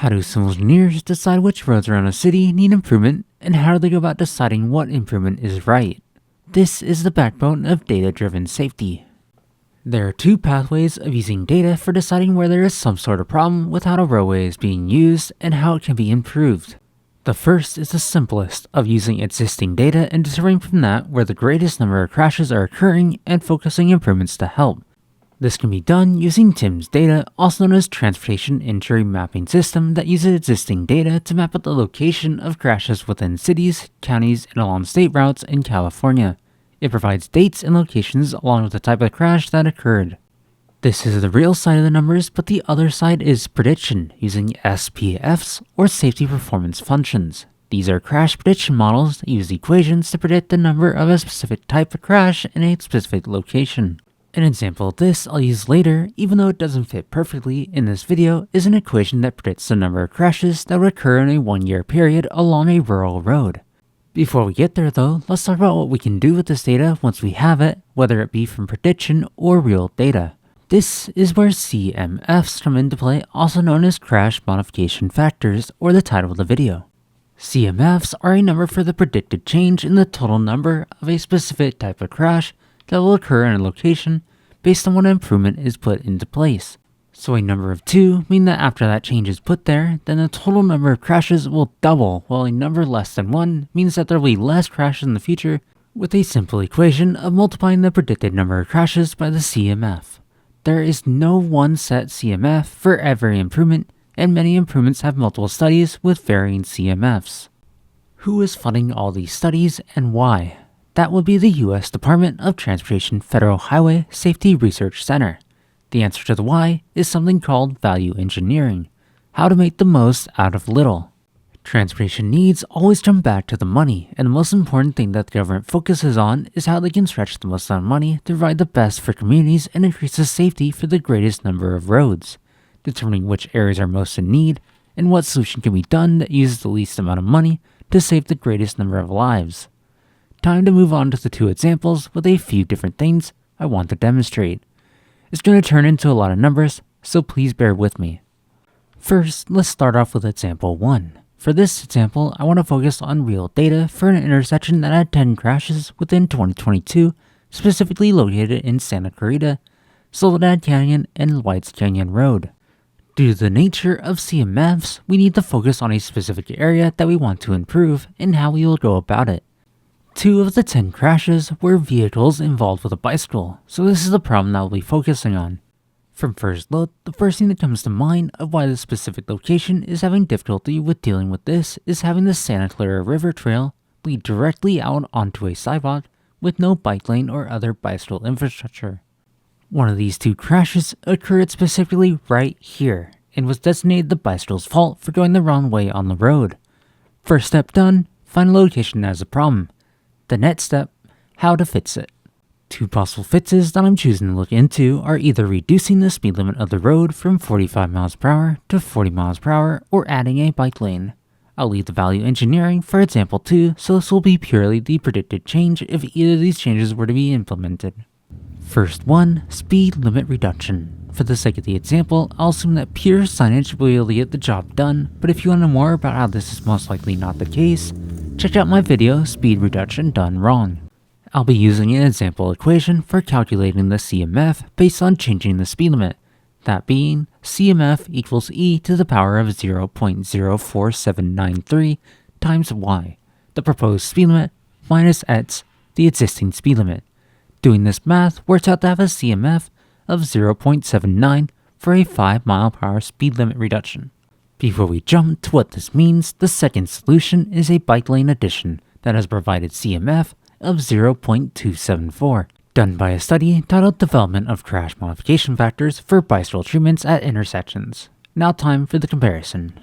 How do civil engineers decide which roads around a city need improvement, and how do they go about deciding what improvement is right? This is the backbone of data-driven safety. There are two pathways of using data for deciding where there is some sort of problem with how a roadway is being used and how it can be improved. The first is the simplest of using existing data and determining from that where the greatest number of crashes are occurring and focusing improvements to help. This can be done using TIMS data, also known as Transportation Injury Mapping System, that uses existing data to map out the location of crashes within cities, counties, and along state routes in California. It provides dates and locations along with the type of crash that occurred. This is the real side of the numbers, but the other side is prediction using SPFs or safety performance functions. These are crash prediction models that use equations to predict the number of a specific type of crash in a specific location. An example of this I'll use later, even though it doesn't fit perfectly in this video, is an equation that predicts the number of crashes that would occur in a 1-year period along a rural road. Before we get there though, let's talk about what we can do with this data once we have it, whether it be from prediction or real data. This is where CMFs come into play, also known as crash modification factors, or the title of the video. CMFs are a number for the predicted change in the total number of a specific type of crash that will occur in a location based on what improvement is put into place. So a number of 2 mean that after that change is put there, then the total number of crashes will double, while a number less than 1 means that there will be less crashes in the future, with a simple equation of multiplying the predicted number of crashes by the CMF. There is no one set CMF for every improvement, and many improvements have multiple studies with varying CMFs. Who is funding all these studies and why? That would be the U.S. Department of Transportation Federal Highway Safety Research Center. The answer to the why is something called value engineering, how to make the most out of little. Transportation needs always jump back to the money, and the most important thing that the government focuses on is how they can stretch the most amount of money to provide the best for communities and increase the safety for the greatest number of roads, determining which areas are most in need and what solution can be done that uses the least amount of money to save the greatest number of lives. Time to move on to the 2 examples with a few different things I want to demonstrate. It's going to turn into a lot of numbers, so please bear with me. First, let's start off with example 1. For this example, I want to focus on real data for an intersection that had 10 crashes within 2022, specifically located in Santa Clarita, Soledad Canyon, and Whites Canyon Road. Due to the nature of CMFs, we need to focus on a specific area that we want to improve and how we will go about it. 2 of the 10 crashes were vehicles involved with a bicycle, so this is the problem that we'll be focusing on. From first look, the first thing that comes to mind of why this specific location is having difficulty with dealing with this is having the Santa Clara River Trail lead directly out onto a sidewalk with no bike lane or other bicycle infrastructure. One of these 2 crashes occurred specifically right here, and was designated the bicycle's fault for going the wrong way on the road. First step done, find a location that has a problem. The next step, how to fix it. 2 possible fixes that I'm choosing to look into are either reducing the speed limit of the road from 45 miles per hour to 40 miles per hour or adding a bike lane. I'll leave the value engineering for example 2, so this will be purely the predicted change if either of these changes were to be implemented. First one, speed limit reduction. For the sake of the example, I'll assume that pure signage will be able to get the job done, but if you want to know more about how this is most likely not the case, check out my video, Speed Reduction Done Wrong. I'll be using an example equation for calculating the CMF based on changing the speed limit, that being CMF equals e to the power of 0.04793 times y, the proposed speed limit, minus x, the existing speed limit. Doing this math works out to have a CMF of 0.79 for a 5 mile per hour speed limit reduction. Before we jump to what this means, the second solution is a bike lane addition that has provided CMF of 0.274, done by a study titled Development of Crash Modification Factors for Bicycle Treatments at Intersections. Now time for the comparison.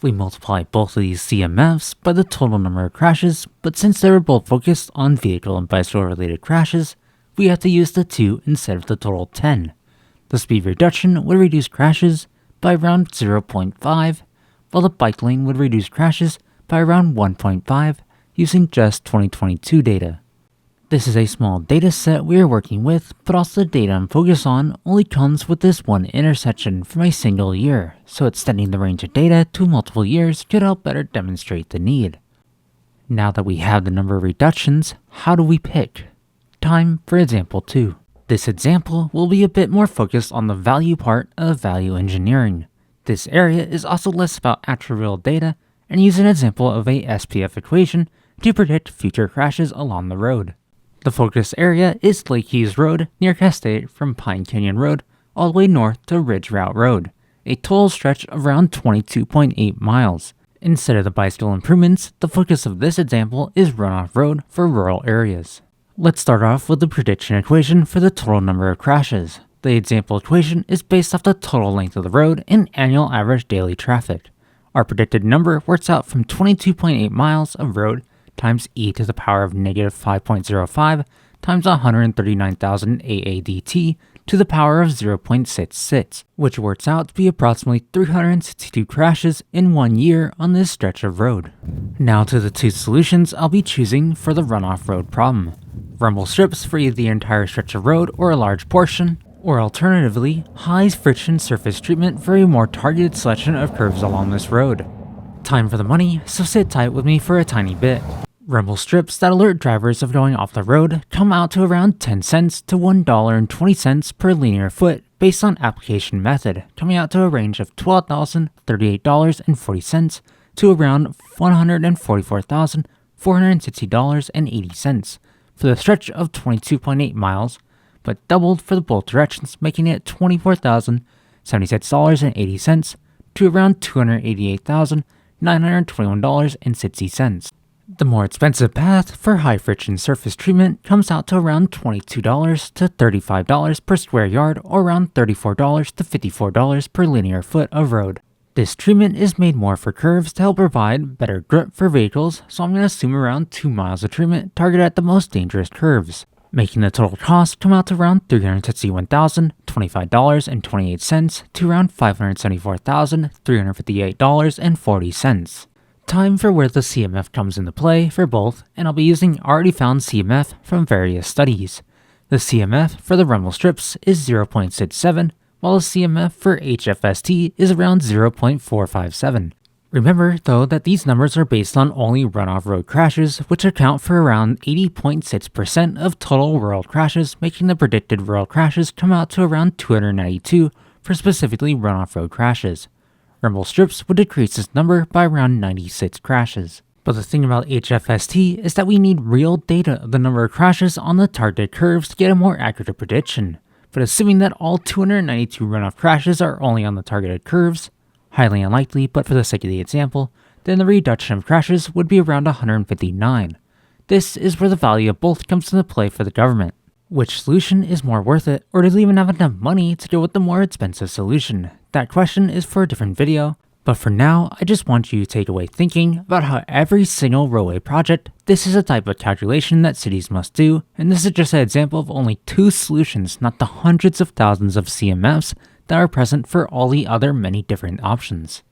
We multiply both of these CMFs by the total number of crashes, but since they were both focused on vehicle and bicycle related crashes, we have to use the 2 instead of the total 10. The speed reduction would reduce crashes by around 0.5, while the bike lane would reduce crashes by around 1.5 using just 2022 data. This is a small data set we are working with, but also the data I'm focused on only comes with this one intersection from a single year, so extending the range of data to multiple years could help better demonstrate the need. Now that we have the number of reductions, how do we pick? Time for example 2. This example will be a bit more focused on the value part of value engineering. This area is also less about actual real data and use an example of a SPF equation to predict future crashes along the road. The focus area is Lake Keys Road near Cascade from Pine Canyon Road all the way north to Ridge Route Road, a total stretch of around 22.8 miles. Instead of the bicycle improvements, the focus of this example is runoff road for rural areas. Let's start off with the prediction equation for the total number of crashes. The example equation is based off the total length of the road and annual average daily traffic. Our predicted number works out from 22.8 miles of road times e to the power of negative 5.05 times 139,000 AADT to the power of 0.66, which works out to be approximately 362 crashes in 1 year on this stretch of road. Now to the two solutions I'll be choosing for the runoff road problem. Rumble strips for either the entire stretch of road or a large portion, or alternatively, high friction surface treatment for a more targeted selection of curves along this road. Time for the money, so sit tight with me for a tiny bit. Rumble strips that alert drivers of going off the road come out to around 10 cents to $1.20 per linear foot based on application method, coming out to a range of $12,038.40 to around $144,460.80 for the stretch of 22.8 miles, but doubled for the both directions, making it $24,076.80 to around $288,921.60. The more expensive path for high friction surface treatment comes out to around $22 to $35 per square yard or around $34 to $54 per linear foot of road. This treatment is made more for curves to help provide better grip for vehicles, so I'm going to assume around 2 miles of treatment targeted at the most dangerous curves, making the total cost come out to around $361,025.28 to around $574,358.40. Time for where the CMF comes into play for both, and I'll be using already found CMF from various studies. The CMF for the rumble strips is 0.67, while the CMF for HFST is around 0.457. Remember, though, that these numbers are based on only runoff road crashes, which account for around 80.6% of total world crashes, making the predicted world crashes come out to around 292 for specifically runoff road crashes. Rumble strips would decrease this number by around 96 crashes. But the thing about HFST is that we need real data of the number of crashes on the targeted curves to get a more accurate prediction. But assuming that all 292 runoff crashes are only on the targeted curves, highly unlikely, but for the sake of the example, then the reduction of crashes would be around 159. This is where the value of both comes into play for the government. Which solution is more worth it, or does it even have enough money to go with the more expensive solution? That question is for a different video, but for now, I just want you to take away thinking about how every single roadway project, this is a type of calculation that cities must do, and this is just an example of only 2 solutions, not the hundreds of thousands of CMFs that are present for all the other many different options.